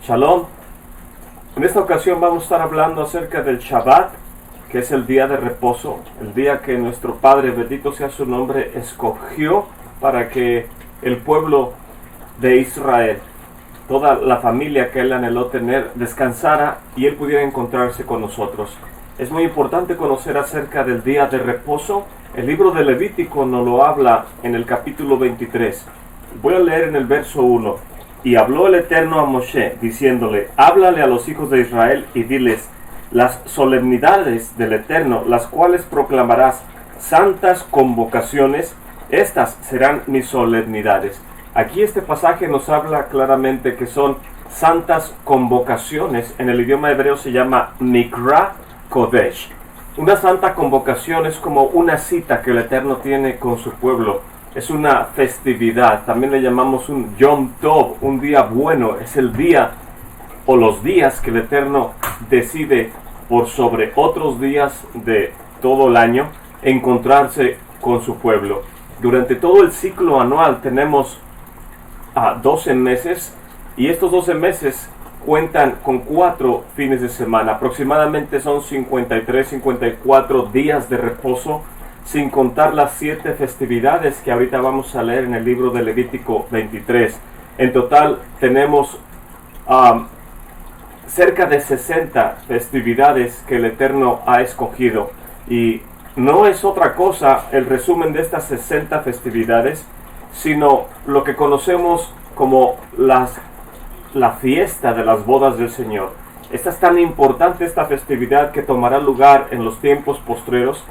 Shalom. En esta ocasión vamos a estar hablando acerca del Shabbat, que es el día de reposo, el día que nuestro Padre, bendito sea su nombre, escogió para que el pueblo de Israel, toda la familia que Él anheló tener, descansara y Él pudiera encontrarse con nosotros. Es muy importante conocer acerca del día de reposo. El libro de Levítico nos lo habla en el capítulo 23. Voy a leer en el verso 1. Y habló el Eterno a Moshe, diciéndole: háblale a los hijos de Israel y diles: las solemnidades del Eterno, las cuales proclamarás santas convocaciones, estas serán mis solemnidades. Aquí este pasaje nos habla claramente que son santas convocaciones. En el idioma hebreo se llama Mikra Kodesh. Una santa convocación es como una cita que el Eterno tiene con su pueblo. Es una festividad, también le llamamos un Yom Tov, un día bueno. Es el día o los días que el Eterno decide por sobre otros días de todo el año encontrarse con su pueblo. Durante todo el ciclo anual tenemos 12 meses y estos 12 meses cuentan con 4 fines de semana. Aproximadamente son 53, 54 días de reposo, sin contar las 7 festividades que ahorita vamos a leer en el libro de Levítico 23. En total tenemos cerca de 60 festividades que el Eterno ha escogido. Y no es otra cosa el resumen de estas 60 festividades, sino lo que conocemos como la fiesta de las bodas del Señor. Esta es tan importante, esta festividad, que tomará lugar en los tiempos postreros,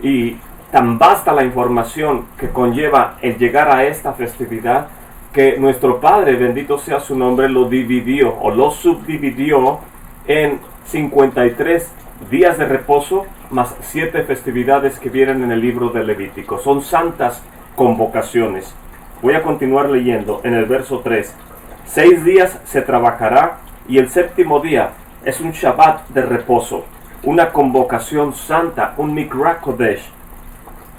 y tan vasta la información que conlleva el llegar a esta festividad, que nuestro Padre, bendito sea su nombre, lo dividió o lo subdividió en 53 días de reposo más 7 festividades que vienen en el libro de Levítico. Son santas convocaciones. Voy a continuar leyendo en el verso 3. 6 días se trabajará y el séptimo día es un Shabbat de reposo, una convocación santa, un Mikra Kodesh.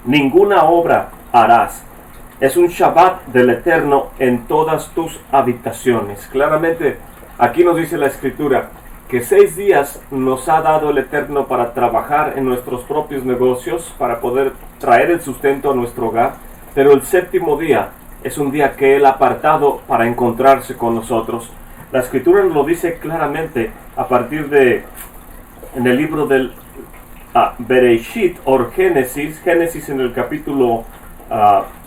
Ninguna obra harás. Es un Shabbat del Eterno en todas tus habitaciones. Claramente aquí nos dice la Escritura que 6 días nos ha dado el Eterno para trabajar en nuestros propios negocios, para poder traer el sustento a nuestro hogar, pero el séptimo día es un día que Él ha apartado para encontrarse con nosotros. La Escritura nos lo dice claramente a partir de, en el libro del Bereshit o Génesis en el capítulo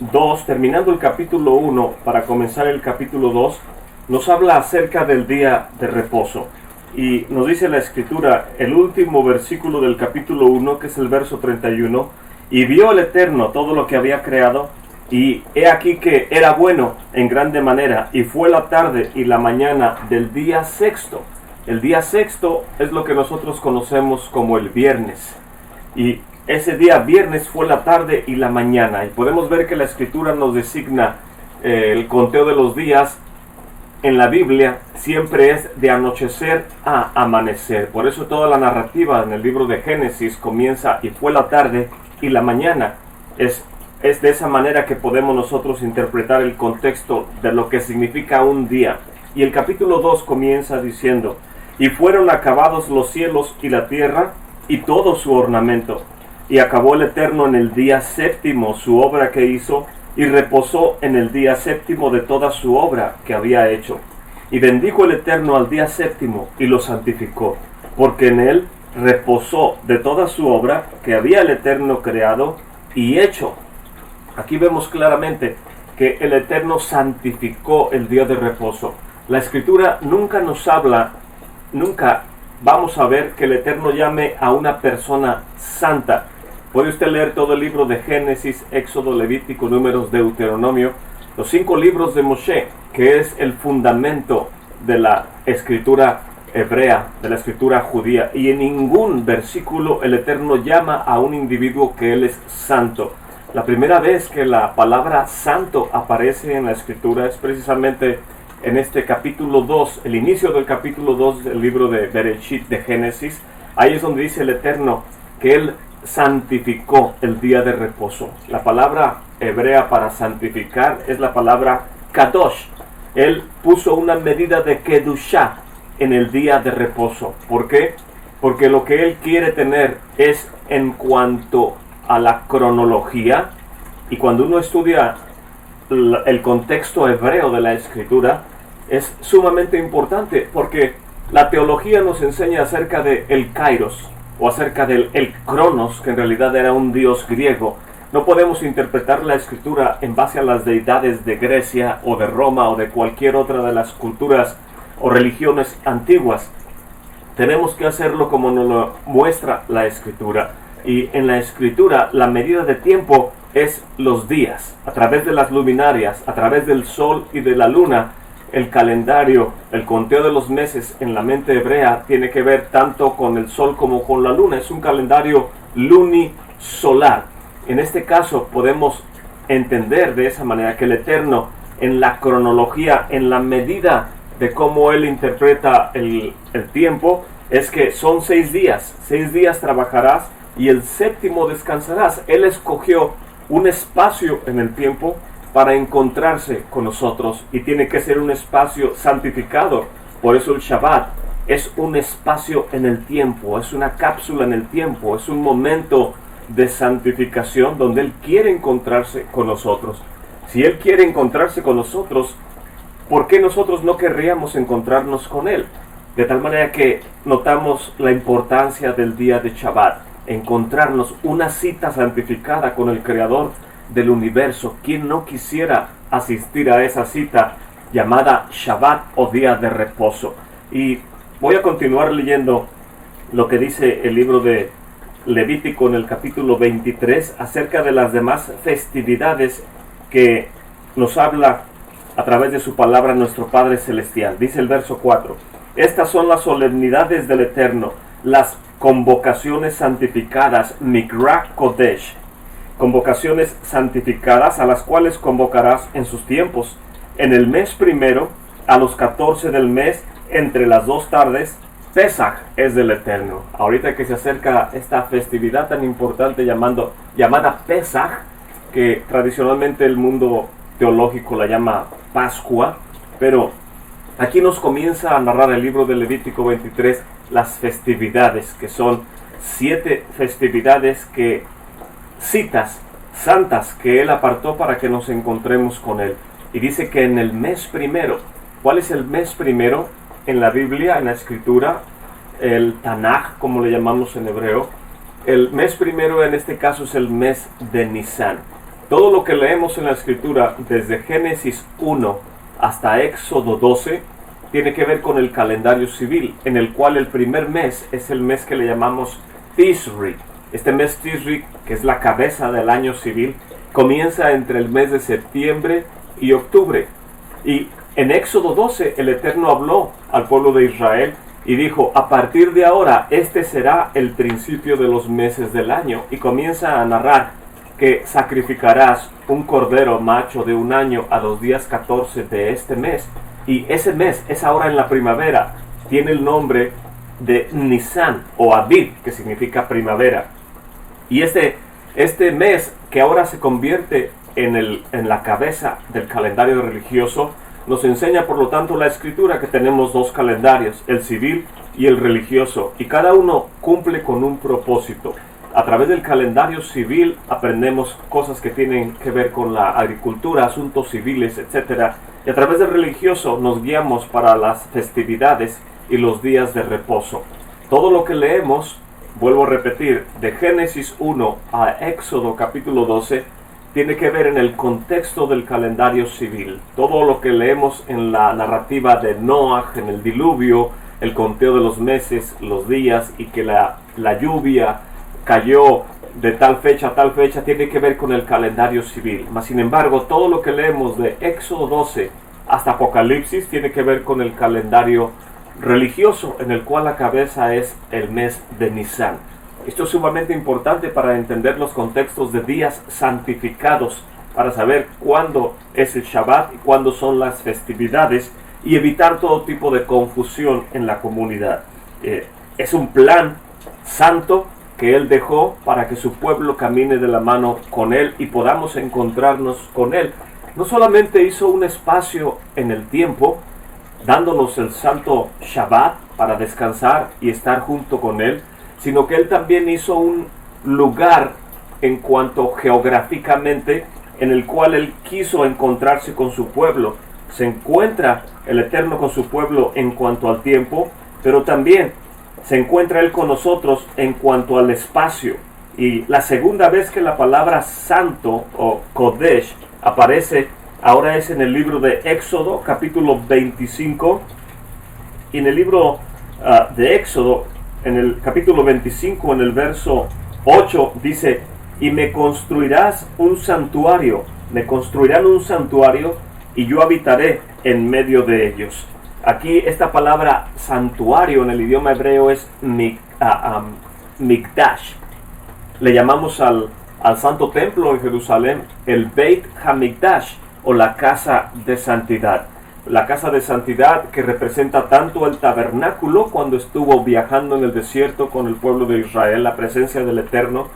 2, terminando el capítulo 1 para comenzar el capítulo 2, nos habla acerca del día de reposo. Y nos dice la Escritura, el último versículo del capítulo 1, que es el verso 31, y vio el Eterno todo lo que había creado, y he aquí que era bueno en grande manera, y fue la tarde y la mañana del día sexto. El día sexto es lo que nosotros conocemos como el viernes. Y ese día viernes fue la tarde y la mañana. Y podemos ver que la Escritura nos designa el conteo de los días en la Biblia siempre es de anochecer a amanecer. Por eso toda la narrativa en el libro de Génesis comienza y fue la tarde y la mañana. Es de esa manera que podemos nosotros interpretar el contexto de lo que significa un día. Y el capítulo 2 comienza diciendo: y fueron acabados los cielos y la tierra y todo su ornamento. Y acabó el Eterno en el día séptimo su obra que hizo, y reposó en el día séptimo de toda su obra que había hecho. Y bendijo el Eterno al día séptimo y lo santificó, porque en él reposó de toda su obra que había el Eterno creado y hecho. Aquí vemos claramente que el Eterno santificó el día de reposo. La Escritura nunca nos habla, nunca vamos a ver que el Eterno llame a una persona santa. Puede usted leer todo el libro de Génesis, Éxodo, Levítico, Números, Deuteronomio, los 5 libros de Moshe, que es el fundamento de la escritura hebrea, de la escritura judía. Y en ningún versículo el Eterno llama a un individuo que Él es santo. La primera vez que la palabra santo aparece en la escritura es precisamente en este capítulo 2, el inicio del capítulo 2 del libro de Bereshit, de Génesis. Ahí es donde dice el Eterno que Él santificó el día de reposo. La palabra hebrea para santificar es la palabra kadosh. Él puso una medida de kedushá en el día de reposo. ¿Por qué? Porque lo que Él quiere tener es en cuanto a la cronología, y cuando uno estudia el contexto hebreo de la Escritura, es sumamente importante, porque la teología nos enseña acerca de el Kairos, o acerca del el Cronos, que en realidad era un dios griego. No podemos interpretar la Escritura en base a las deidades de Grecia o de Roma o de cualquier otra de las culturas o religiones antiguas. Tenemos que hacerlo como nos lo muestra la Escritura. Y en la Escritura la medida de tiempo es los días. A través de las luminarias, a través del sol y de la luna, el calendario, el conteo de los meses en la mente hebrea tiene que ver tanto con el sol como con la luna. Es un calendario lunisolar. En este caso podemos entender de esa manera que el Eterno, en la cronología, en la medida de cómo Él interpreta el tiempo, es que son 6 días. 6 días trabajarás y el séptimo descansarás. Él escogió un espacio en el tiempo para encontrarse con nosotros, y tiene que ser un espacio santificado. Por eso el Shabbat es un espacio en el tiempo, es una cápsula en el tiempo, es un momento de santificación donde Él quiere encontrarse con nosotros. Si Él quiere encontrarse con nosotros, ¿por qué nosotros no querríamos encontrarnos con Él? De tal manera que notamos la importancia del día de Shabbat, encontrarnos una cita santificada con el Creador del universo. ¿Quién no quisiera asistir a esa cita llamada Shabbat o día de reposo? Y voy a continuar leyendo lo que dice el libro de Levítico en el capítulo 23 acerca de las demás festividades que nos habla a través de su palabra nuestro Padre Celestial. Dice el verso 4: estas son las solemnidades del Eterno, las convocaciones santificadas, Mikra Kodesh, convocaciones santificadas a las cuales convocarás en sus tiempos, en el mes primero, a los 14 del mes, entre las 2 tardes, Pesaj es del Eterno. Ahorita que se acerca esta festividad tan importante llamada Pesaj, que tradicionalmente el mundo teológico la llama Pascua, pero aquí nos comienza a narrar el libro de Levítico 23 las festividades, que son 7 festividades, citas santas que Él apartó para que nos encontremos con Él. Y dice que en el mes primero. ¿Cuál es el mes primero? En la Biblia, en la Escritura, el Tanaj, como le llamamos en hebreo, el mes primero en este caso es el mes de Nisan. Todo lo que leemos en la Escritura, desde Génesis 1 hasta Éxodo 12, tiene que ver con el calendario civil, en el cual el primer mes es el mes que le llamamos Tisri. Este mes Tisri, que es la cabeza del año civil, comienza entre el mes de septiembre y octubre. Y en Éxodo 12 el Eterno habló al pueblo de Israel y dijo: a partir de ahora este será el principio de los meses del año. Y comienza a narrar que sacrificarás un cordero macho de 1 año a los días 14 de este mes. Y ese mes es ahora en la primavera. Tiene el nombre de Nisan o Aviv, que significa primavera. Y este mes, que ahora se convierte en la cabeza del calendario religioso, nos enseña por lo tanto la Escritura que tenemos 2 calendarios, el civil y el religioso, y cada uno cumple con un propósito. A través del calendario civil aprendemos cosas que tienen que ver con la agricultura, asuntos civiles, etc. Y a través del religioso nos guiamos para las festividades y los días de reposo. Todo lo que leemos, vuelvo a repetir, de Génesis 1 a Éxodo capítulo 12, tiene que ver en el contexto del calendario civil. Todo lo que leemos en la narrativa de Noah, en el diluvio, el conteo de los meses, los días, y que la lluvia cayó de tal fecha a tal fecha, tiene que ver con el calendario civil. Mas sin embargo, todo lo que leemos de Éxodo 12 hasta Apocalipsis tiene que ver con el calendario religioso, en el cual la cabeza es el mes de Nisan. Esto es sumamente importante para entender los contextos de días santificados, para saber cuándo es el Shabbat y cuándo son las festividades, y evitar todo tipo de confusión en la comunidad. Es un plan santo que Él dejó para que su pueblo camine de la mano con Él y podamos encontrarnos con Él. No solamente hizo un espacio en el tiempo, dándonos el santo Shabbat para descansar y estar junto con Él, sino que Él también hizo un lugar en cuanto geográficamente en el cual Él quiso encontrarse con su pueblo. Se encuentra el Eterno con su pueblo en cuanto al tiempo, pero también se encuentra Él con nosotros en cuanto al espacio. Y la segunda vez que la palabra santo o Kodesh aparece ahora es en el libro de Éxodo, capítulo 25. Y en el libro de Éxodo, en el capítulo 25, en el verso 8, dice: y me construirás un santuario, me construirán un santuario y yo habitaré en medio de ellos. Aquí esta palabra santuario en el idioma hebreo es Mikdash. Le llamamos al santo templo en Jerusalén el Beit HaMikdash, o la casa de santidad. La casa de santidad que representa tanto el tabernáculo cuando estuvo viajando en el desierto con el pueblo de Israel, la presencia del Eterno,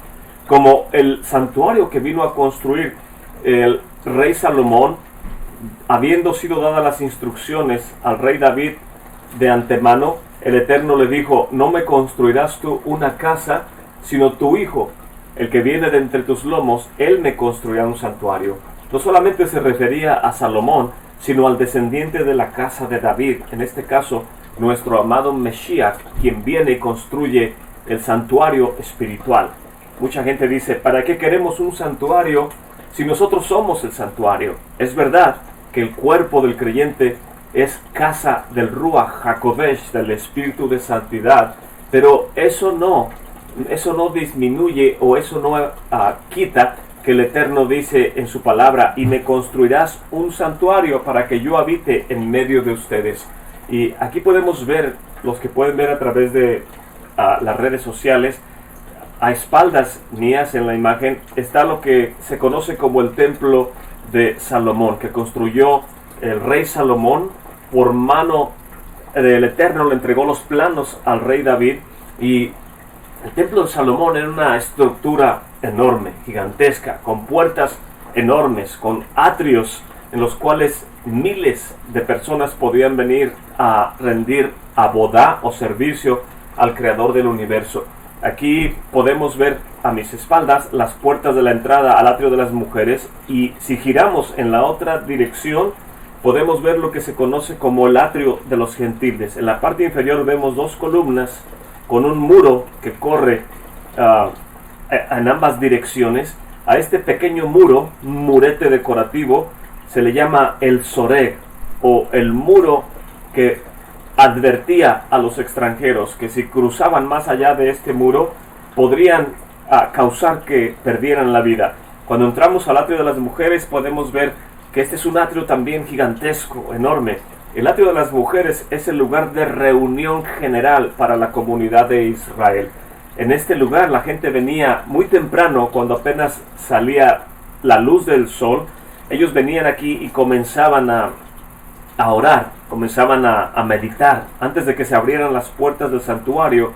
como el santuario que vino a construir el rey Salomón, habiendo sido dadas las instrucciones al rey David de antemano. El Eterno le dijo: no me construirás tú una casa, sino tu hijo, el que viene de entre tus lomos, él me construirá un santuario. No solamente se refería a Salomón, sino al descendiente de la casa de David, en este caso nuestro amado Mesías, quien viene y construye el santuario espiritual. Mucha gente dice: ¿para qué queremos un santuario si nosotros somos el santuario? Es verdad que el cuerpo del creyente es casa del Ruach HaKodesh, del Espíritu de Santidad, pero eso no disminuye o eso no quita que el Eterno dice en su palabra: y me construirás un santuario para que yo habite en medio de ustedes. Y aquí podemos ver, los que pueden ver a través de las redes sociales, a espaldas mías en la imagen está lo que se conoce como el templo de Salomón, que construyó el rey Salomón por mano del Eterno. Le entregó los planos al rey David, y el templo de Salomón era una estructura enorme, gigantesca, con puertas enormes, con atrios en los cuales miles de personas podían venir a rendir abodá o servicio al Creador del universo. Aquí podemos ver a mis espaldas las puertas de la entrada al atrio de las mujeres, y si giramos en la otra dirección podemos ver lo que se conoce como el atrio de los gentiles. En la parte inferior vemos dos columnas con un muro que corre en ambas direcciones. A este pequeño muro, un murete decorativo, se le llama el Soreg, o el muro que advertía a los extranjeros que si cruzaban más allá de este muro podrían causar que perdieran la vida. Cuando entramos al atrio de las mujeres podemos ver que este es un atrio también gigantesco, enorme. El atrio de las mujeres es el lugar de reunión general para la comunidad de Israel. En este lugar la gente venía muy temprano, cuando apenas salía la luz del sol. Ellos venían aquí y comenzaban a orar, comenzaban a meditar, antes de que se abrieran las puertas del santuario,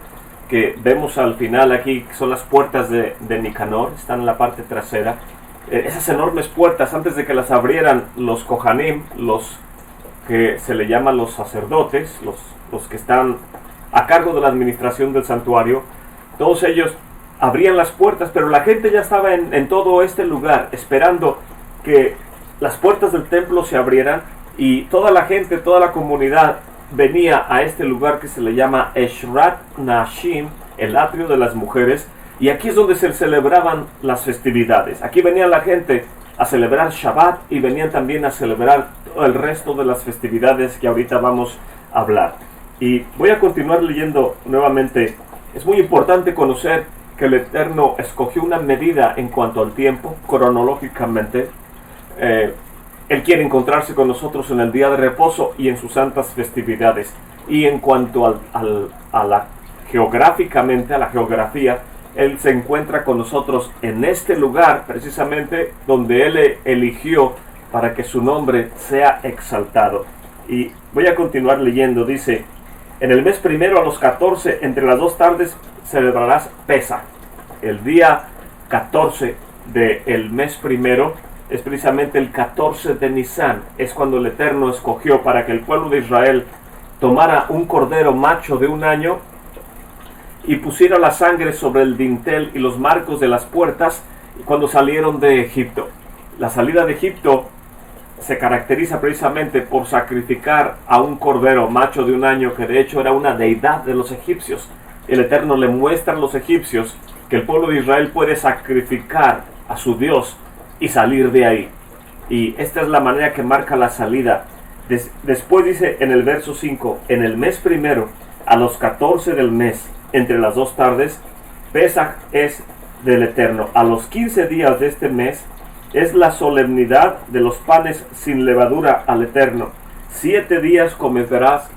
que vemos al final aquí, que son las puertas de Nicanor, están en la parte trasera. Esas enormes puertas, antes de que las abrieran los Kohanim, los que se le llaman los sacerdotes, los que están a cargo de la administración del santuario, todos ellos abrían las puertas, pero la gente ya estaba en todo este lugar, esperando que las puertas del templo se abrieran, y toda la gente, toda la comunidad venía a este lugar que se le llama Eshrat Nashim, el atrio de las mujeres, y aquí es donde se celebraban las festividades. Aquí venía la gente a celebrar Shabbat, y venían también a celebrar el resto de las festividades que ahorita vamos a hablar. Y voy a continuar leyendo nuevamente. Es muy importante conocer que el Eterno escogió una medida en cuanto al tiempo, cronológicamente. Él quiere encontrarse con nosotros en el día de reposo y en sus santas festividades. Y en cuanto a la geográficamente, a la geografía, Él se encuentra con nosotros en este lugar, precisamente donde Él eligió para que su nombre sea exaltado. Y voy a continuar leyendo. Dice: en el mes primero a los 14, entre las 2 tardes, celebrarás Pesaj. El día 14 del mes primero es precisamente el 14 de Nisan. Es cuando el Eterno escogió para que el pueblo de Israel tomara un cordero macho de 1 año y pusiera la sangre sobre el dintel y los marcos de las puertas cuando salieron de Egipto. La salida de Egipto se caracteriza precisamente por sacrificar a un cordero macho de 1 año, que de hecho era una deidad de los egipcios. El Eterno le muestra a los egipcios que el pueblo de Israel puede sacrificar a su Dios y salir de ahí. Y esta es la manera que marca la salida. Después dice en el verso 5, en el mes primero, a los 14 del mes, entre las 2 tardes, Pesaj es del Eterno. A los 15 días de este mes es la solemnidad de los panes sin levadura al Eterno. 7 días comerás,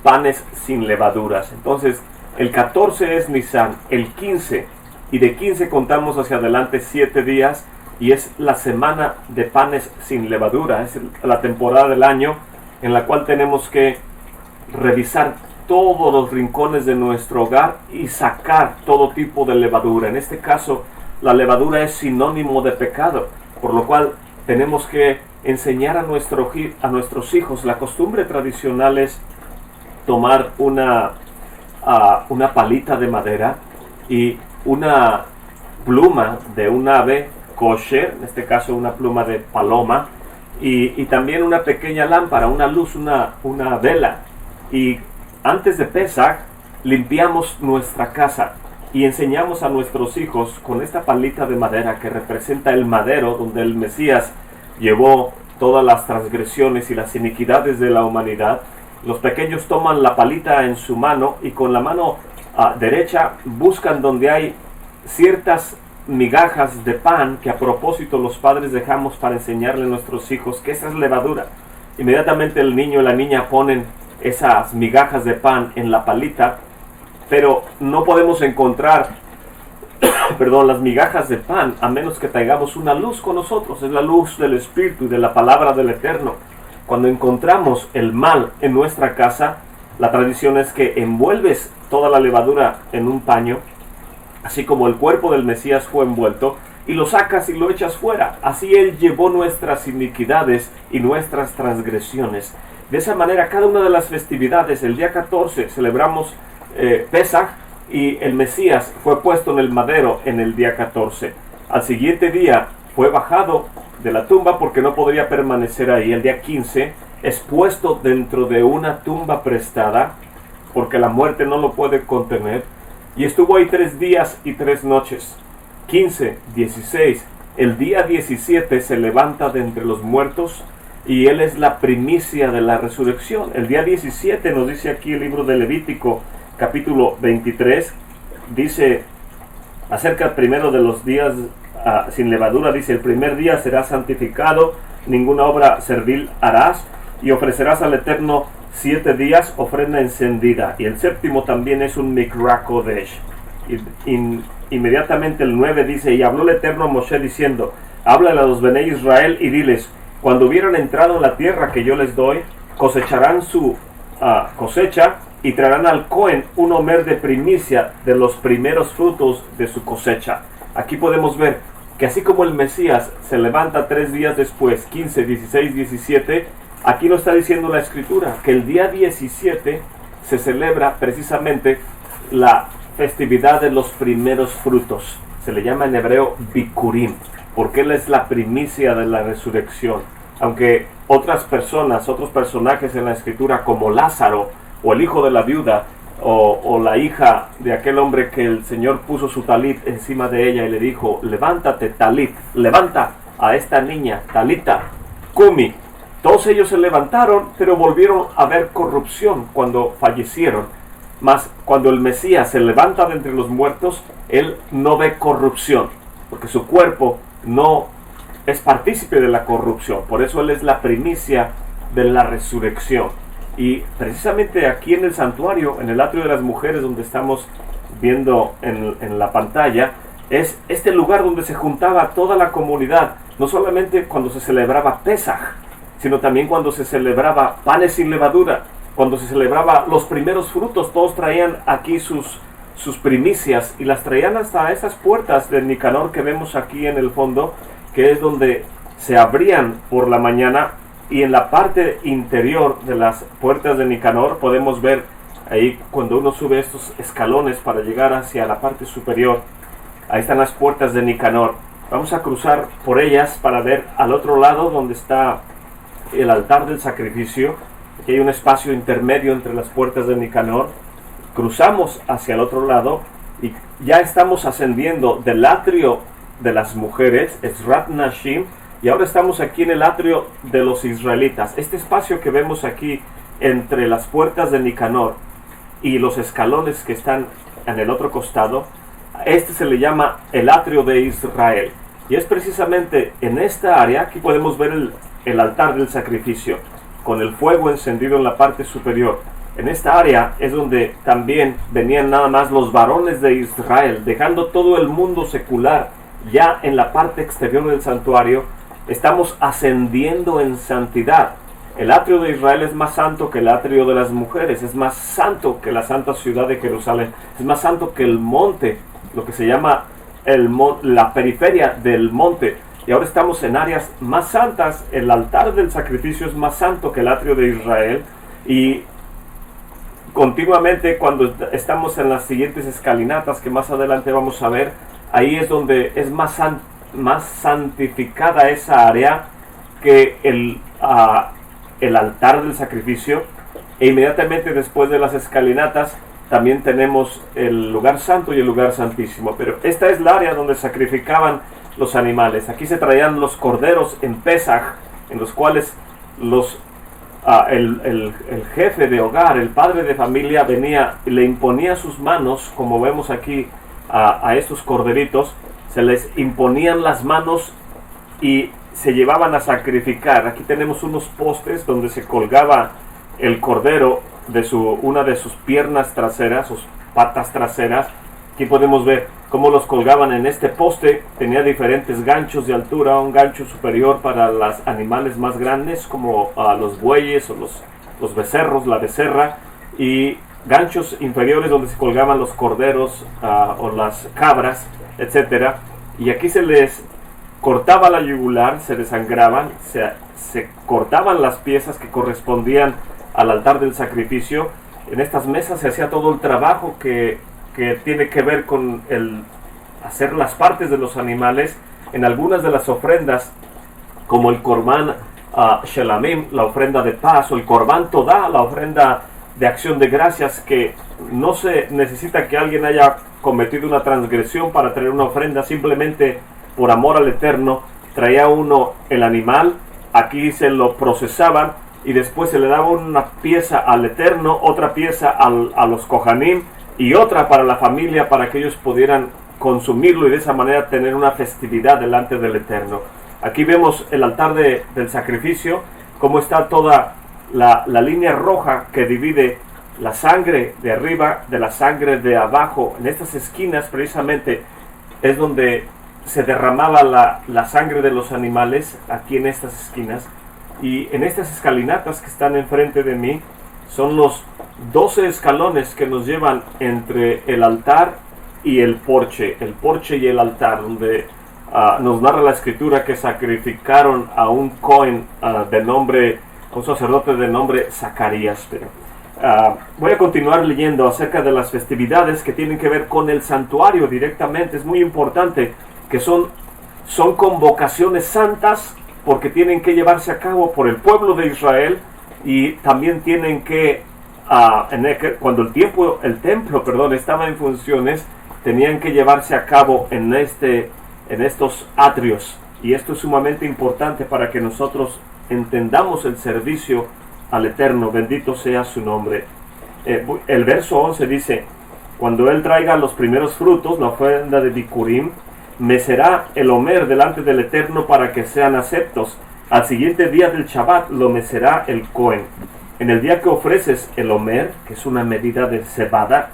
panes sin levaduras. Entonces, el 14 es Nisan, el 15, y de 15 contamos hacia adelante 7 días, y es la semana de panes sin levadura. Es la temporada del año en la cual tenemos que revisar todos los rincones de nuestro hogar y sacar todo tipo de levadura. En este caso, la levadura es sinónimo de pecado, por lo cual tenemos que enseñar a nuestros hijos. La costumbre tradicional es tomar una palita de madera y una pluma de un ave kosher, en este caso una pluma de paloma, y también una pequeña lámpara, una luz, una vela. Y antes de Pesaj limpiamos nuestra casa y enseñamos a nuestros hijos con esta palita de madera que representa el madero donde el Mesías llevó todas las transgresiones y las iniquidades de la humanidad. Los pequeños toman la palita en su mano y con la mano derecha buscan donde hay ciertas migajas de pan que a propósito los padres dejamos para enseñarle a nuestros hijos que esa es levadura. Inmediatamente el niño y la niña ponen esas migajas de pan en la palita, pero no podemos encontrar las migajas de pan a menos que traigamos una luz con nosotros. Es la luz del Espíritu y de la palabra del Eterno. Cuando encontramos el mal en nuestra casa, la tradición es que envuelves toda la levadura en un paño, así como el cuerpo del Mesías fue envuelto, y lo sacas y lo echas fuera. Así Él llevó nuestras iniquidades y nuestras transgresiones. De esa manera, cada una de las festividades, el día 14 celebramos Pesaj, y el Mesías fue puesto en el madero en el día 14. Al siguiente día fue bajado de la tumba porque no podría permanecer ahí. El día 15 es puesto dentro de una tumba prestada porque la muerte no lo puede contener, y estuvo ahí 3 días y 3 noches. 15, 16, el día 17 se levanta de entre los muertos y Él es la primicia de la resurrección. El día 17 nos dice aquí el libro de Levítico capítulo 23, dice acerca primero de los días sin levadura, dice: el primer día será santificado, ninguna obra servil harás, y ofrecerás al Eterno 7 días ofrenda encendida, y el séptimo también es un Mikra Kodesh. Inmediatamente el 9 dice: y habló el Eterno a Moshe diciendo: háblale a los Bené Israel y diles, cuando hubieran entrado en la tierra que yo les doy, cosecharán su cosecha, y traerán al Cohen un homer de primicia de los primeros frutos de su cosecha. Aquí podemos ver que así como el Mesías se levanta 3 días después, 15, 16, 17, aquí nos está diciendo la Escritura que el día 17 se celebra precisamente la festividad de los primeros frutos. Se le llama en hebreo Bikurim, porque Él es la primicia de la resurrección. Aunque otras personas, otros personajes en la Escritura como Lázaro, o el hijo de la viuda, o la hija de aquel hombre que el Señor puso su talit encima de ella y le dijo: levántate, talit, levanta a esta niña, talita, kumi. Todos ellos se levantaron, pero volvieron a ver corrupción cuando fallecieron. Mas cuando el Mesías se levanta de entre los muertos, Él no ve corrupción, porque su cuerpo no es partícipe de la corrupción. Por eso Él es la primicia de la resurrección. Y precisamente aquí en el santuario, en el atrio de las mujeres, donde estamos viendo en la pantalla, es este lugar donde se juntaba toda la comunidad, no solamente cuando se celebraba Pesaj, sino también cuando se celebraba panes sin levadura, cuando se celebraba los primeros frutos. Todos traían aquí sus primicias y las traían hasta esas puertas del Nicanor que vemos aquí en el fondo, que es donde se abrían por la mañana, y en la parte interior de las puertas de Nicanor podemos ver ahí cuando uno sube estos escalones para llegar hacia la parte superior. Ahí están las puertas de Nicanor. Vamos a cruzar por ellas para ver al otro lado donde está el altar del sacrificio. Aquí hay un espacio intermedio entre las puertas de Nicanor. Cruzamos hacia el otro lado y ya estamos ascendiendo del atrio de las mujeres, Ezrat Nashim, y ahora estamos aquí en el atrio de los israelitas. Este espacio que vemos aquí entre las puertas de Nicanor y los escalones que están en el otro costado, este se le llama el atrio de Israel. Y es precisamente en esta área, aquí podemos ver el altar del sacrificio, con el fuego encendido en la parte superior. En esta área es donde también venían nada más los varones de Israel, dejando todo el mundo secular ya en la parte exterior del santuario. Estamos ascendiendo en santidad. El atrio de Israel es más santo que el atrio de las mujeres, es más santo que la santa ciudad de Jerusalén, es más santo que el monte, lo que se llama la periferia del monte. Y ahora estamos en áreas más santas. El altar del sacrificio es más santo que el atrio de Israel, y continuamente cuando estamos en las siguientes escalinatas que más adelante vamos a ver, ahí es donde es más santificada esa área que el altar del sacrificio. E inmediatamente después de las escalinatas también tenemos el lugar santo y el lugar santísimo. Pero esta es la área donde sacrificaban los animales. Aquí se traían los corderos en Pesaj, en los cuales el jefe de hogar, el padre de familia, venía y le imponía sus manos, como vemos aquí a estos corderitos. Se les imponían las manos y se llevaban a sacrificar. Aquí tenemos unos postes donde se colgaba el cordero de una de sus piernas traseras, sus patas traseras. Aquí podemos ver cómo los colgaban en este poste. Tenía diferentes ganchos de altura, un gancho superior para los animales más grandes como los bueyes o los becerros, la becerra, y ganchos inferiores donde se colgaban los corderos o las cabras, etcétera. Y aquí se les cortaba la yugular, se desangraban, se cortaban las piezas que correspondían al altar del sacrificio. En estas mesas se hacía todo el trabajo que tiene que ver con el hacer las partes de los animales. En algunas de las ofrendas, como el Corbán Shelamim, la ofrenda de paz, o el Corbán Todá, la ofrenda de acción de gracias, que no se necesita que alguien haya cometido una transgresión para traer una ofrenda, simplemente por amor al Eterno traía uno el animal, aquí se lo procesaban y después se le daba una pieza al Eterno, otra pieza a los Kohanim y otra para la familia, para que ellos pudieran consumirlo y de esa manera tener una festividad delante del Eterno. Aquí vemos el altar del sacrificio, cómo está toda la línea roja que divide la sangre de arriba de la sangre de abajo. En estas esquinas precisamente es donde se derramaba la sangre de los animales, aquí en estas esquinas. Y en estas escalinatas que están enfrente de mí son los 12 escalones que nos llevan entre el altar y el porche y el altar, donde nos narra la escritura que sacrificaron a un Cohen un sacerdote de nombre Zacarías. Pero voy a continuar leyendo acerca de las festividades que tienen que ver con el santuario directamente. Es muy importante que son convocaciones santas, porque tienen que llevarse a cabo por el pueblo de Israel, y también tienen que, cuando el templo estaba en funciones, tenían que llevarse a cabo en estos atrios. Y esto es sumamente importante para que nosotros entendamos el servicio al Eterno. Bendito sea su nombre. El verso 11 dice: cuando él traiga los primeros frutos, la ofrenda de Bikurim, mecerá el homer delante del Eterno para que sean aceptos. Al siguiente día del Shabbat lo mecerá el Cohen. En el día que ofreces el homer, que es una medida de cebada,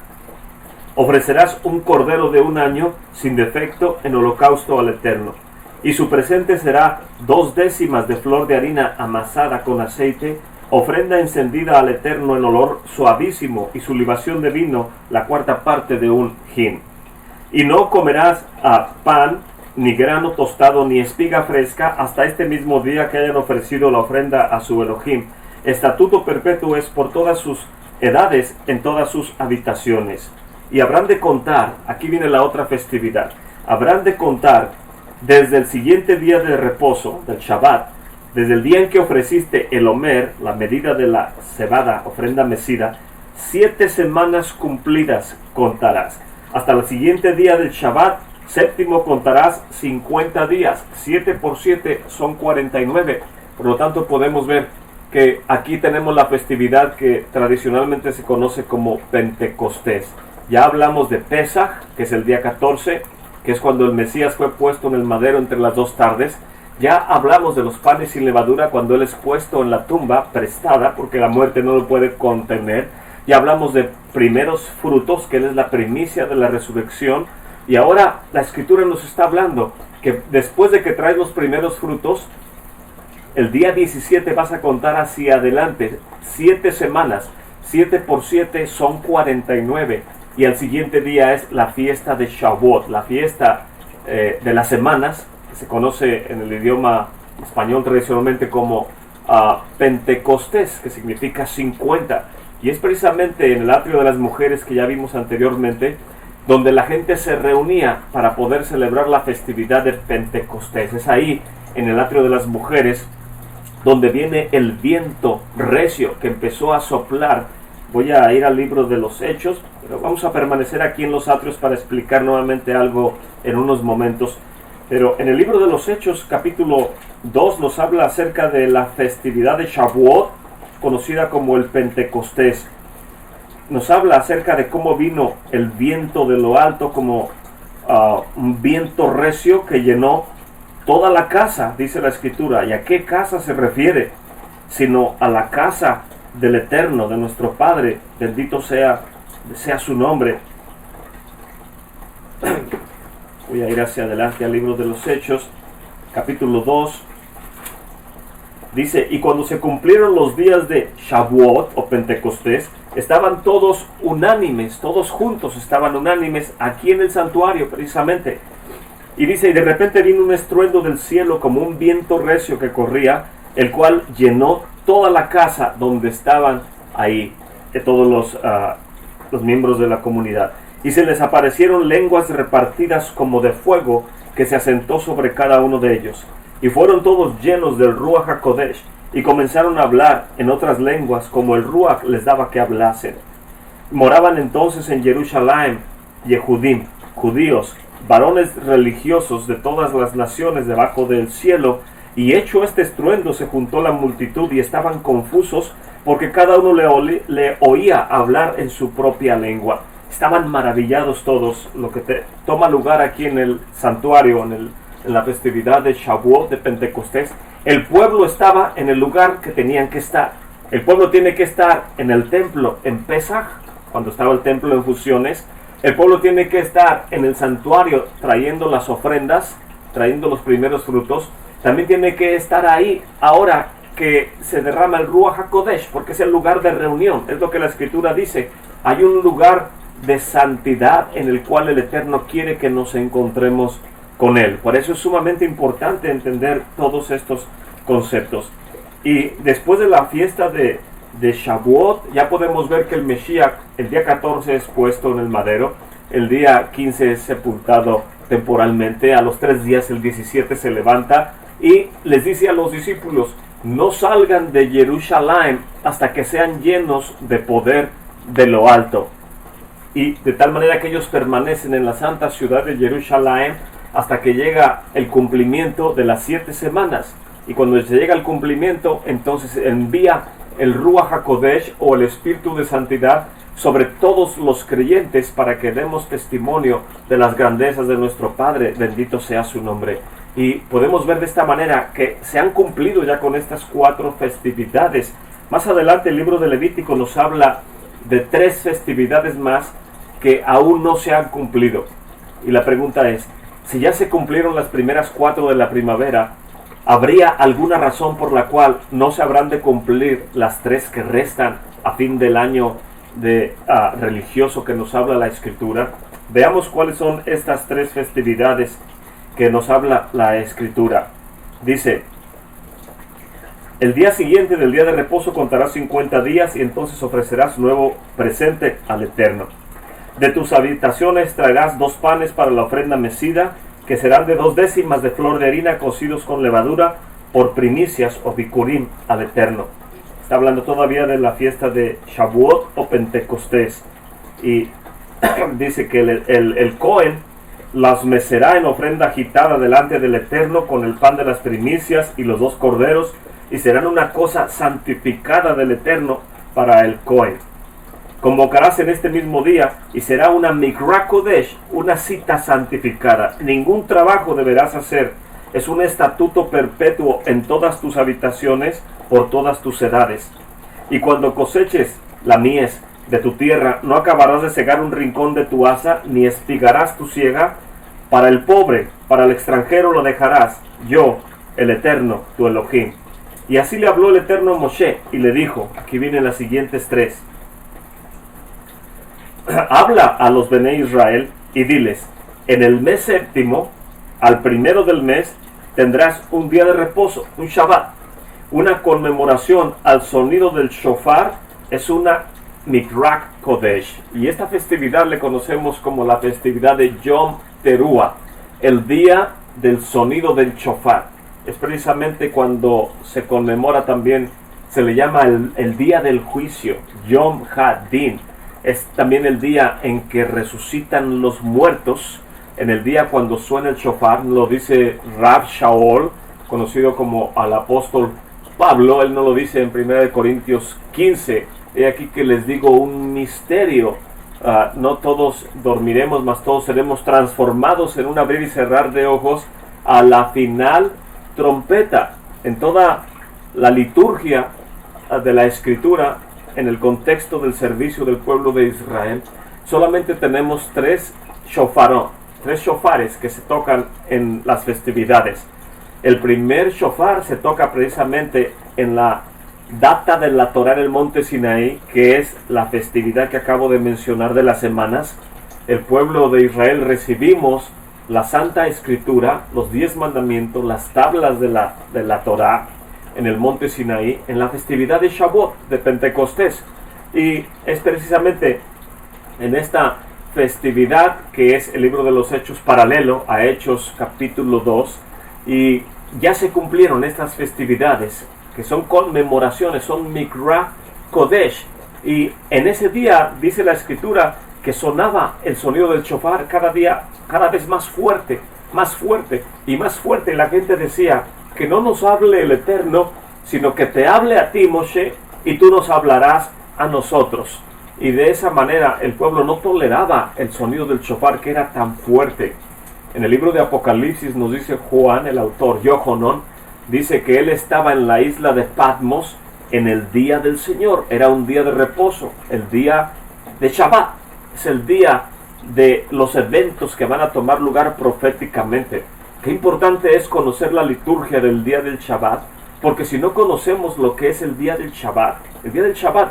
ofrecerás un cordero de 1 año sin defecto en holocausto al Eterno. Y su presente será 2 décimas de flor de harina amasada con aceite, ofrenda encendida al Eterno en olor suavísimo, y su libación de vino, la 4ª parte de un hin. Y no comerás pan ni grano tostado, ni espiga fresca, hasta este mismo día que hayan ofrecido la ofrenda a su Elohim. Estatuto perpetuo es por todas sus edades, en todas sus habitaciones. Y habrán de contar, aquí viene la otra festividad, habrán de contar desde el siguiente día de reposo, del Shabbat, desde el día en que ofreciste el Omer, la medida de la cebada, ofrenda mecida, 7 semanas cumplidas contarás. Hasta el siguiente día del Shabbat, séptimo, contarás 50 días. 7 por 7 son 49. Por lo tanto, podemos ver que aquí tenemos la festividad que tradicionalmente se conoce como Pentecostés. Ya hablamos de Pesaj, que es el día 14, que es cuando el Mesías fue puesto en el madero entre las 2 tardes. Ya hablamos de los panes sin levadura cuando Él es puesto en la tumba prestada, porque la muerte no lo puede contener. Ya hablamos de primeros frutos, que Él es la primicia de la resurrección. Y ahora la Escritura nos está hablando que después de que traes los primeros frutos, el día 17 vas a contar hacia adelante 7 semanas. 7 por 7 son 49. Y el siguiente día es la fiesta de Shavuot, la fiesta de las semanas, que se conoce en el idioma español tradicionalmente como Pentecostés, que significa 50. Y es precisamente en el atrio de las mujeres que ya vimos anteriormente, donde la gente se reunía para poder celebrar la festividad de Pentecostés. Es ahí, en el atrio de las mujeres, donde viene el viento recio que empezó a soplar. Voy a ir al libro de los Hechos, pero vamos a permanecer aquí en los atrios para explicar nuevamente algo en unos momentos. Pero en el libro de los Hechos, capítulo 2, nos habla acerca de la festividad de Shavuot, conocida como el Pentecostés. Nos habla acerca de cómo vino el viento de lo alto, como un viento recio que llenó toda la casa, dice la Escritura. ¿Y a qué casa se refiere? Sino a la casa del Eterno, de nuestro Padre, bendito sea su nombre. Voy a ir hacia adelante al libro de los Hechos, capítulo 2. Dice, y cuando se cumplieron los días de Shavuot o Pentecostés, estaban todos unánimes, todos juntos estaban unánimes aquí en el santuario precisamente. Y dice, y de repente vino un estruendo del cielo como un viento recio que corría, el cual llenó toda la casa donde estaban ahí todos los miembros de la comunidad. Y se les aparecieron lenguas repartidas como de fuego que se asentó sobre cada uno de ellos. Y fueron todos llenos del Ruach HaKodesh y comenzaron a hablar en otras lenguas como el Ruach les daba que hablasen. Moraban entonces en Jerusalén Yehudim, judíos, varones religiosos de todas las naciones debajo del cielo. Y hecho este estruendo se juntó la multitud y estaban confusos porque cada uno le oía hablar en su propia lengua. Estaban maravillados todos. Lo que toma lugar aquí en el santuario, en la festividad de Shavuot, de Pentecostés. El pueblo estaba en el lugar que tenían que estar. El pueblo tiene que estar en el templo en Pesaj, cuando estaba el templo en funciones. El pueblo tiene que estar en el santuario trayendo las ofrendas, trayendo los primeros frutos. También tiene que estar ahí ahora que se derrama el Ruach HaKodesh, porque es el lugar de reunión. Es lo que la Escritura dice. Hay un lugar de santidad en el cual el Eterno quiere que nos encontremos con Él. Por eso es sumamente importante entender todos estos conceptos. Y después de la fiesta de Shavuot, ya podemos ver que el Mesías, el día 14 es puesto en el madero, el día 15 es sepultado temporalmente, a los 3 días, el 17, se levanta y les dice a los discípulos, no salgan de Jerusalén hasta que sean llenos de poder de lo alto. Y de tal manera que ellos permanecen en la santa ciudad de Jerusalén hasta que llega el cumplimiento de las 7 semanas. Y cuando se llega al cumplimiento, entonces envía el Ruach HaKodesh o el Espíritu de Santidad sobre todos los creyentes para que demos testimonio de las grandezas de nuestro Padre, bendito sea su nombre. Y podemos ver de esta manera que se han cumplido ya con estas 4 festividades. Más adelante el libro de Levítico nos habla de 3 festividades más que aún no se han cumplido. Y la pregunta es, si ya se cumplieron las primeras 4 de la primavera, ¿habría alguna razón por la cual no se habrán de cumplir las 3 que restan a fin del año religioso que nos habla la Escritura? Veamos cuáles son estas 3 festividades que nos habla la Escritura. Dice: el día siguiente del día de reposo contarás 50 días y entonces ofrecerás nuevo presente al Eterno. De tus habitaciones traerás 2 panes para la ofrenda mecida, que serán de 2 décimas de flor de harina cocidos con levadura por primicias o bikurim al Eterno. Está hablando todavía de la fiesta de Shavuot o Pentecostés. Y dice que el Cohen las mecerá en ofrenda agitada delante del Eterno con el pan de las primicias y los 2 corderos, y serán una cosa santificada del Eterno para el Cohen. Convocarás en este mismo día y será una Mikra Kodesh, una cita santificada. Ningún trabajo deberás hacer. Es un estatuto perpetuo en todas tus habitaciones por todas tus edades. Y cuando coseches la mies de tu tierra, no acabarás de cegar un rincón de tu haza, ni espigarás tu siega. Para el pobre, para el extranjero lo dejarás, yo, el Eterno, tu Elohim. Y así le habló el Eterno a Moshe y le dijo, aquí vienen las siguientes 3. Habla a los Bene Israel y diles: en el mes séptimo, al primero del mes, tendrás un día de reposo, un Shabbat, una conmemoración al sonido del shofar. Es una Mikra Kodesh. Y esta festividad le conocemos como la festividad de Yom Teruah, el día del sonido del shofar. Es precisamente cuando se conmemora también, se le llama el día del juicio, Yom Hadin. Es también el día en que resucitan los muertos, en el día cuando suena el shofar. Lo dice Rab Shaul, conocido como al apóstol Pablo. Él no lo dice en 1 Corintios 15. He aquí que les digo un misterio. No todos dormiremos, mas todos seremos transformados en un abrir y cerrar de ojos a la final trompeta. En toda la liturgia de la Escritura, en el contexto del servicio del pueblo de Israel, solamente tenemos 3 shofares que se tocan en las festividades. El primer shofar se toca precisamente en la data de la Torá en el monte Sinaí, que es la festividad que acabo de mencionar de las semanas. El pueblo de Israel recibimos la Santa Escritura, los 10 mandamientos, las tablas de la Torá en el monte Sinaí, en la festividad de Shavuot, de Pentecostés. Y es precisamente en esta festividad que es el libro de los Hechos paralelo a Hechos capítulo 2, y ya se cumplieron estas festividades, que son conmemoraciones, son Mikra Kodesh. Y en ese día dice la Escritura que sonaba el sonido del shofar cada día, cada vez más fuerte y más fuerte. Y la gente decía: que no nos hable el Eterno, sino que te hable a ti, Moshe, y tú nos hablarás a nosotros. Y de esa manera el pueblo no toleraba el sonido del shofar, que era tan fuerte. En el libro de Apocalipsis nos dice Juan, el autor, Yohanan, dice que él estaba en la isla de Patmos en el día del Señor. Era un día de reposo, el día de Shabbat. Es el día de los eventos que van a tomar lugar proféticamente. Qué importante es conocer la liturgia del día del Shabbat, porque si no conocemos lo que es el día del Shabbat,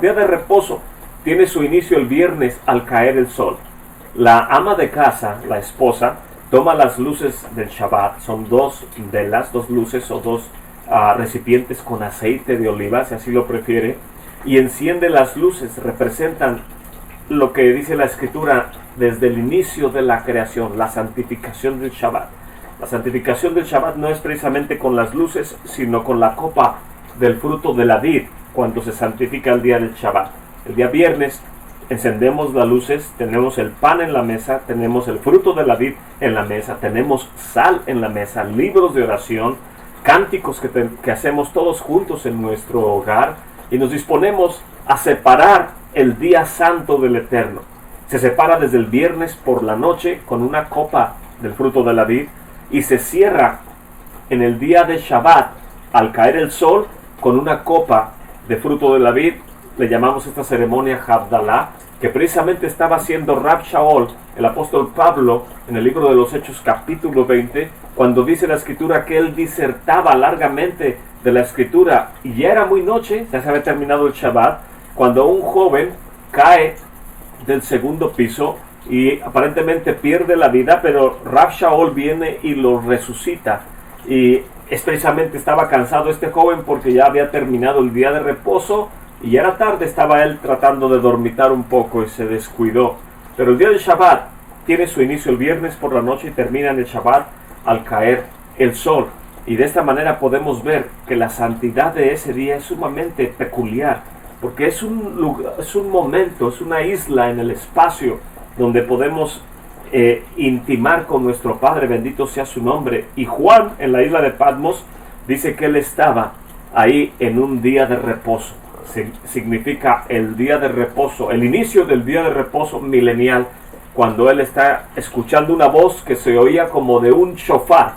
día de reposo, tiene su inicio el viernes al caer el sol. La ama de casa, la esposa, toma las luces del Shabbat, son 2 velas, 2 luces o 2 recipientes con aceite de oliva, si así lo prefiere, y enciende las luces. Representan lo que dice la Escritura desde el inicio de la creación, la santificación del Shabbat. La santificación del Shabbat no es precisamente con las luces, sino con la copa del fruto de la vid, cuando se santifica el día del Shabbat. El día viernes encendemos las luces, tenemos el pan en la mesa, tenemos el fruto de la vid en la mesa, tenemos sal en la mesa, libros de oración, cánticos que hacemos todos juntos en nuestro hogar, y nos disponemos a separar el día santo del Eterno. Se separa desde el viernes por la noche con una copa del fruto de la vid, y se cierra en el día de Shabbat al caer el sol con una copa de fruto de la vid. Le llamamos esta ceremonia Havdalah, que precisamente estaba haciendo Rab Shaul, el apóstol Pablo, en el libro de los Hechos capítulo 20, cuando dice la Escritura que él disertaba largamente de la Escritura, y ya era muy noche, ya se había terminado el Shabbat, cuando un joven cae del segundo piso y aparentemente pierde la vida, pero Rab Shaul viene y lo resucita. Y precisamente estaba cansado este joven porque ya había terminado el día de reposo y ya era tarde, estaba él tratando de dormitar un poco y se descuidó. Pero el día del Shabbat tiene su inicio el viernes por la noche y termina en el Shabbat al caer el sol. Y de esta manera podemos ver que la santidad de ese día es sumamente peculiar, porque es un lugar, es un momento, es una isla en el espacio donde podemos intimar con nuestro Padre, bendito sea su nombre. Y Juan en la isla de Patmos dice que él estaba ahí en un día de reposo. Significa el día de reposo, el inicio del día de reposo milenial, cuando él está escuchando una voz que se oía como de un shofar,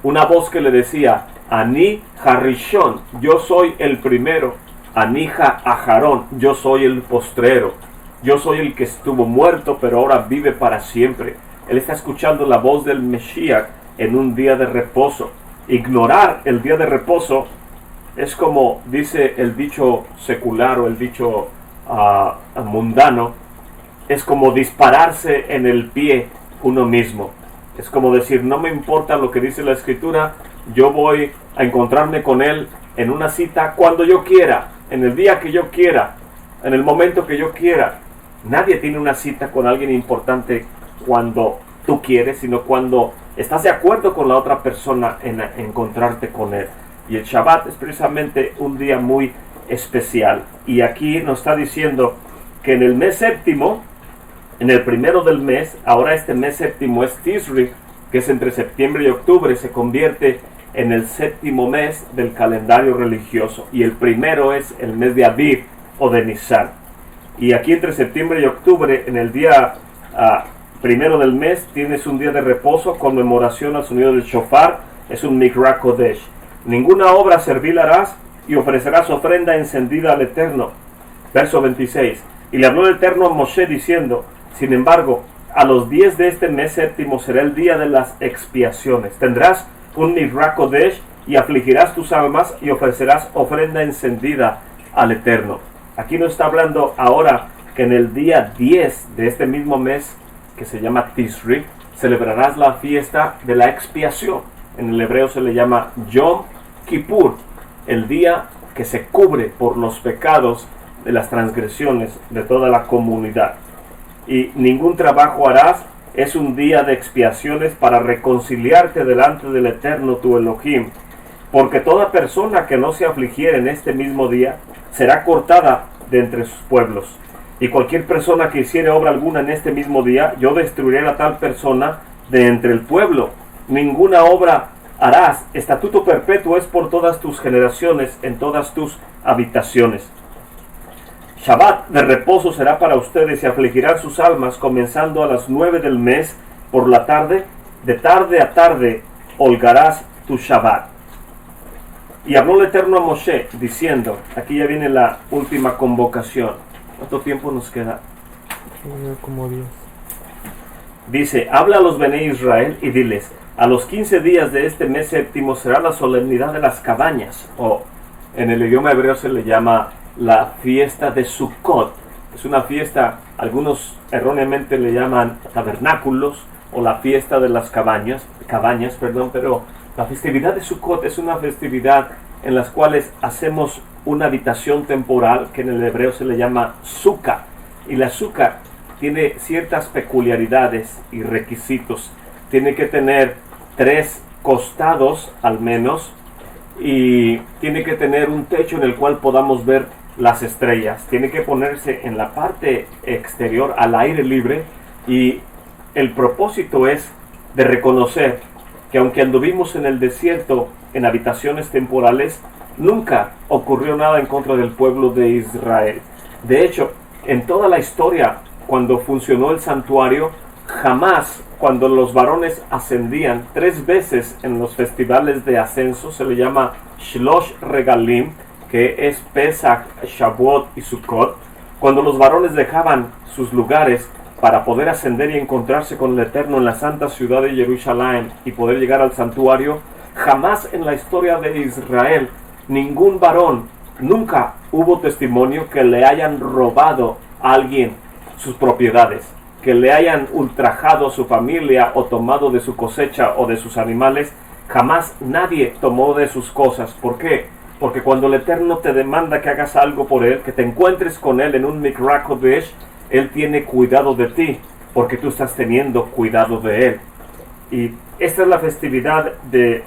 una voz que le decía: Ani Harishon, yo soy el primero; Anija Ajarón, yo soy el postrero; yo soy el que estuvo muerto pero ahora vive para siempre. Él está escuchando la voz del Mesías en un día de reposo. Ignorar el día de reposo es como dice el dicho secular o el dicho mundano, es como dispararse en el pie uno mismo. Es como decir: no me importa lo que dice la Escritura, yo voy a encontrarme con Él en una cita cuando yo quiera, en el día que yo quiera, en el momento que yo quiera. Nadie tiene una cita con alguien importante cuando tú quieres, sino cuando estás de acuerdo con la otra persona en encontrarte con Él. Y el Shabbat es precisamente un día muy especial. Y aquí nos está diciendo que en el mes séptimo, en el primero del mes, ahora este mes séptimo es Tisri, que es entre septiembre y octubre, se convierte en el séptimo mes del calendario religioso. Y el primero es el mes de Aviv o de Nisan. Y aquí entre septiembre y octubre, en el día primero del mes, tienes un día de reposo, conmemoración al sonido del shofar, es un Mikra Kodesh. Ninguna obra servil harás y ofrecerás ofrenda encendida al Eterno. Verso 26. Y le habló el Eterno a Moshe diciendo: sin embargo, a los 10 de este mes séptimo será el día de las expiaciones. Tendrás un Mikra Kodesh y afligirás tus almas y ofrecerás ofrenda encendida al Eterno. Aquí nos está hablando ahora que en el día 10 de este mismo mes, que se llama Tisri, celebrarás la fiesta de la expiación. En el hebreo se le llama Yom Kippur, el día que se cubre por los pecados de las transgresiones de toda la comunidad. Y ningún trabajo harás, es un día de expiaciones para reconciliarte delante del Eterno tu Elohim. Porque toda persona que no se afligiere en este mismo día será cortada de entre sus pueblos. Y cualquier persona que hiciere obra alguna en este mismo día, yo destruiré a tal persona de entre el pueblo. Ninguna obra harás, estatuto perpetuo es por todas tus generaciones, en todas tus habitaciones. Shabbat de reposo será para ustedes y afligirán sus almas, comenzando a las 9 del mes por la tarde. De tarde a tarde holgarás tu Shabbat. Y habló el Eterno a Moshe diciendo, aquí ya viene la última convocación. ¿Cuánto tiempo nos queda? Como 10. Dice: habla a los Bene Israel y diles: a los 15 días de este mes séptimo será la solemnidad de las cabañas, o en el idioma hebreo se le llama la fiesta de Sukkot. Es una fiesta, algunos erróneamente le llaman tabernáculos o la fiesta de las cabañas, pero la festividad de Sukkot es una festividad en las cuales hacemos una habitación temporal que en el hebreo se le llama sukkah. Y la sukkah tiene ciertas peculiaridades y requisitos. Tiene que tener 3 costados al menos y tiene que tener un techo en el cual podamos ver las estrellas. Tiene que ponerse en la parte exterior al aire libre y el propósito es de reconocer que aunque anduvimos en el desierto en habitaciones temporales, nunca ocurrió nada en contra del pueblo de Israel. De hecho, en toda la historia, cuando funcionó el santuario, jamás, cuando los varones ascendían 3 veces en los festivales de ascenso, se le llama Shlosh Regalim, que es Pesach, Shavuot y Sukkot, cuando los varones dejaban sus lugares para poder ascender y encontrarse con el Eterno en la santa ciudad de Jerusalén y poder llegar al santuario, jamás en la historia de Israel, ningún varón, nunca hubo testimonio que le hayan robado a alguien sus propiedades. que le hayan ultrajado a su familia o tomado de su cosecha o de sus animales, jamás nadie tomó de sus cosas. ¿Por qué? Porque cuando el Eterno te demanda que hagas algo por Él, que te encuentres con Él en un Mikra Kodesh, Él tiene cuidado de ti, porque tú estás teniendo cuidado de Él. Y esta es la festividad de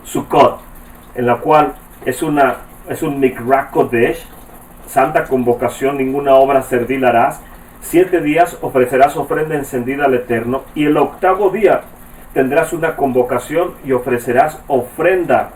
Sukkot, en la cual es un Mikra Kodesh, santa convocación, ninguna obra servil harás. 7 días ofrecerás ofrenda encendida al Eterno, y el 8º día tendrás una convocación y ofrecerás ofrenda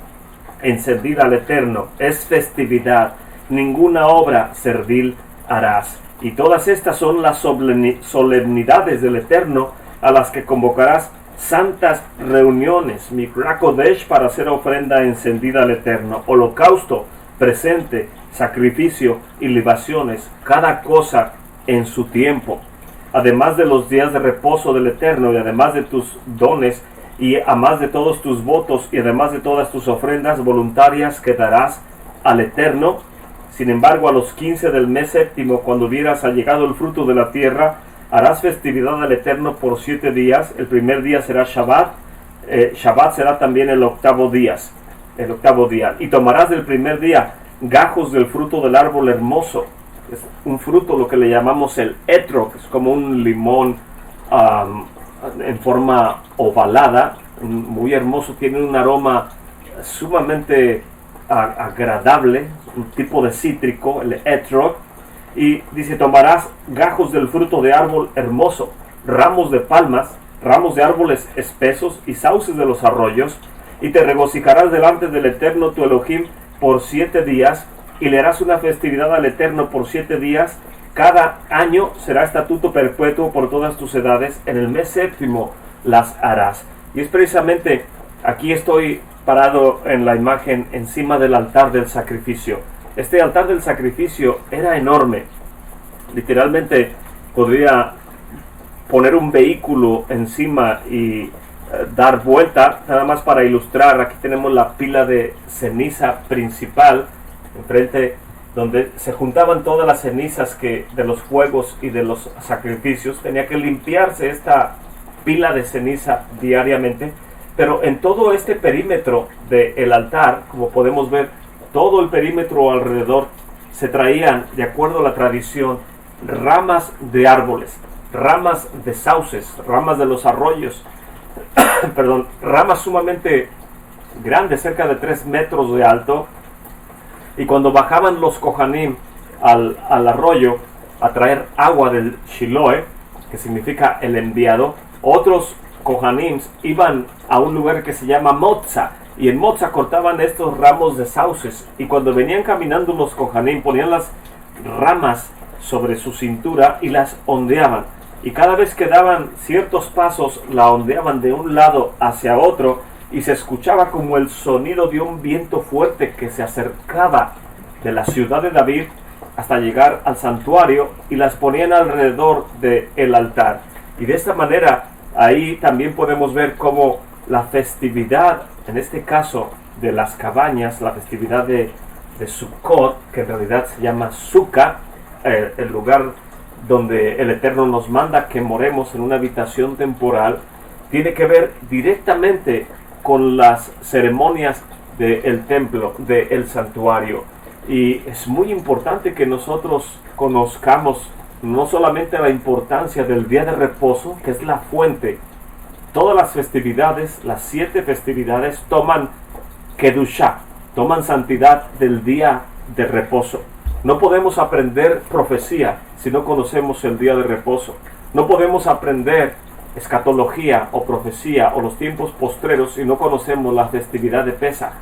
encendida al Eterno. Es festividad, ninguna obra servil harás. Y todas estas son las solemnidades del Eterno a las que convocarás santas reuniones, Mikra Kodesh, para hacer ofrenda encendida al Eterno, holocausto, presente, sacrificio y libaciones, cada cosa en su tiempo, además de los días de reposo del Eterno, y además de tus dones, y además de todos tus votos, y además de todas tus ofrendas voluntarias que darás al Eterno. Sin embargo, a los 15 del mes séptimo, cuando hubieras allegado el fruto de la tierra, harás festividad al Eterno por 7 días. El primer día será Shabbat. Shabbat será también el 8º día. Y tomarás del primer día gajos del fruto del árbol hermoso. Es un fruto, lo que le llamamos el etrog, que es como un limón en forma ovalada, muy hermoso, tiene un aroma sumamente agradable, un tipo de cítrico, el etrog. Y dice, tomarás gajos del fruto de árbol hermoso, ramos de palmas, ramos de árboles espesos y sauces de los arroyos, y te regocijarás delante del Eterno tu Elohim por 7 días, y le harás una festividad al Eterno por 7 días. Cada año será estatuto perpetuo por todas tus edades. En el mes séptimo las harás. Y es precisamente, aquí estoy parado en la imagen encima del altar del sacrificio. Este altar del sacrificio era enorme. Literalmente podría poner un vehículo encima y dar vuelta, nada más para ilustrar. Aquí tenemos la pila de ceniza principal enfrente, donde se juntaban todas las cenizas de los fuegos y de los sacrificios. Tenía que limpiarse esta pila de ceniza diariamente, pero en todo este perímetro del altar, como podemos ver, todo el perímetro alrededor, se traían, de acuerdo a la tradición, ramas de árboles, ramas de sauces, ramas de los arroyos, perdón, ramas sumamente grandes, cerca de 3 metros de alto. Y cuando bajaban los Kohanim al arroyo a traer agua del Shiloh, que significa el enviado, otros Kohanim iban a un lugar que se llama Motza, y en Motza cortaban estos ramos de sauces, y cuando venían caminando los Kohanim ponían las ramas sobre su cintura y las ondeaban, y cada vez que daban ciertos pasos la ondeaban de un lado hacia otro, y se escuchaba como el sonido de un viento fuerte que se acercaba de la ciudad de David hasta llegar al santuario, y las ponían alrededor del altar. Y de esta manera ahí también podemos ver cómo la festividad, en este caso de las cabañas, la festividad de Sukkot, que en realidad se llama Sukkah, el lugar donde el Eterno nos manda que moremos en una habitación temporal, tiene que ver directamente con las ceremonias del templo, del santuario. Y es muy importante que nosotros conozcamos no solamente la importancia del día de reposo, que es la fuente. Todas las festividades, las 7 festividades, toman Kedushá, toman santidad del día de reposo. No podemos aprender profecía si no conocemos el día de reposo. No podemos aprender escatología o profecía o los tiempos postreros si no conocemos la festividad de Pesaj,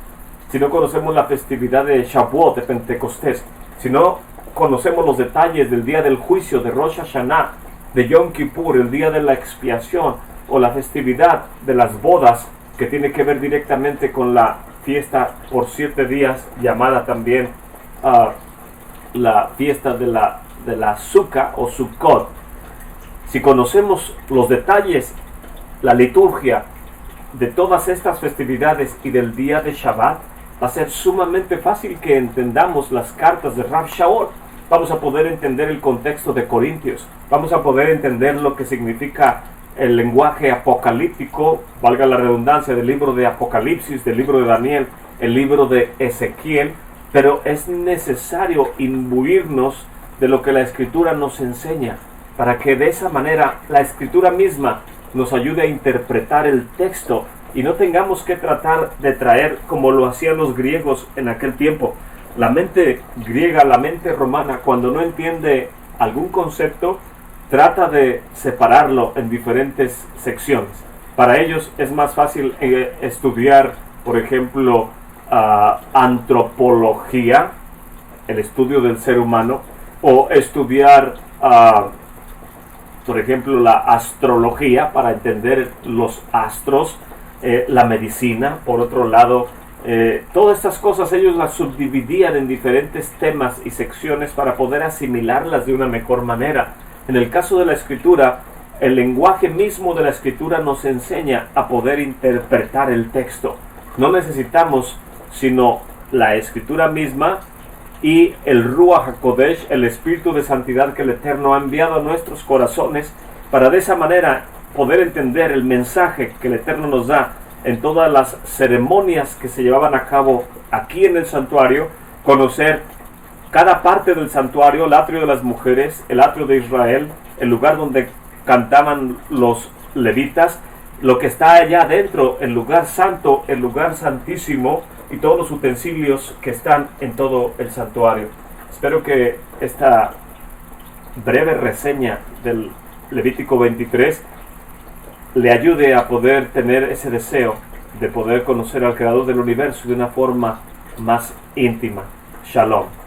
si no conocemos la festividad de Shavuot, de Pentecostés, si no conocemos los detalles del día del juicio, de Rosh Hashanah, de Yom Kippur, el día de la expiación, o la festividad de las bodas, que tiene que ver directamente con la fiesta por 7 días, llamada también la fiesta de la Sukkah o Sukkot. Si conocemos los detalles, la liturgia de todas estas festividades y del día de Shabbat, va a ser sumamente fácil que entendamos las cartas de Rav Shaul. vamos a poder entender el contexto de Corintios, vamos a poder entender lo que significa el lenguaje apocalíptico, valga la redundancia, del libro de Apocalipsis, del libro de Daniel, el libro de Ezequiel, pero es necesario imbuirnos de lo que la Escritura nos enseña, para que de esa manera la Escritura misma nos ayude a interpretar el texto y no tengamos que tratar de traer como lo hacían los griegos en aquel tiempo. La mente griega, la mente romana, cuando no entiende algún concepto, trata de separarlo en diferentes secciones. Para ellos es más fácil estudiar, por ejemplo, antropología, el estudio del ser humano, o estudiar, por ejemplo, la astrología para entender los astros, la medicina, por otro lado. Todas estas cosas ellos las subdividían en diferentes temas y secciones para poder asimilarlas de una mejor manera. En el caso de la Escritura, el lenguaje mismo de la Escritura nos enseña a poder interpretar el texto. No necesitamos sino la Escritura misma y el Ruach HaKodesh, el Espíritu de Santidad que el Eterno ha enviado a nuestros corazones, para de esa manera poder entender el mensaje que el Eterno nos da en todas las ceremonias que se llevaban a cabo aquí en el santuario, conocer cada parte del santuario, el atrio de las mujeres, el atrio de Israel, el lugar donde cantaban los levitas, lo que está allá adentro, el lugar santo, el lugar santísimo y todos los utensilios que están en todo el santuario. Espero que esta breve reseña del Levítico 23 le ayude a poder tener ese deseo de poder conocer al Creador del universo de una forma más íntima. Shalom.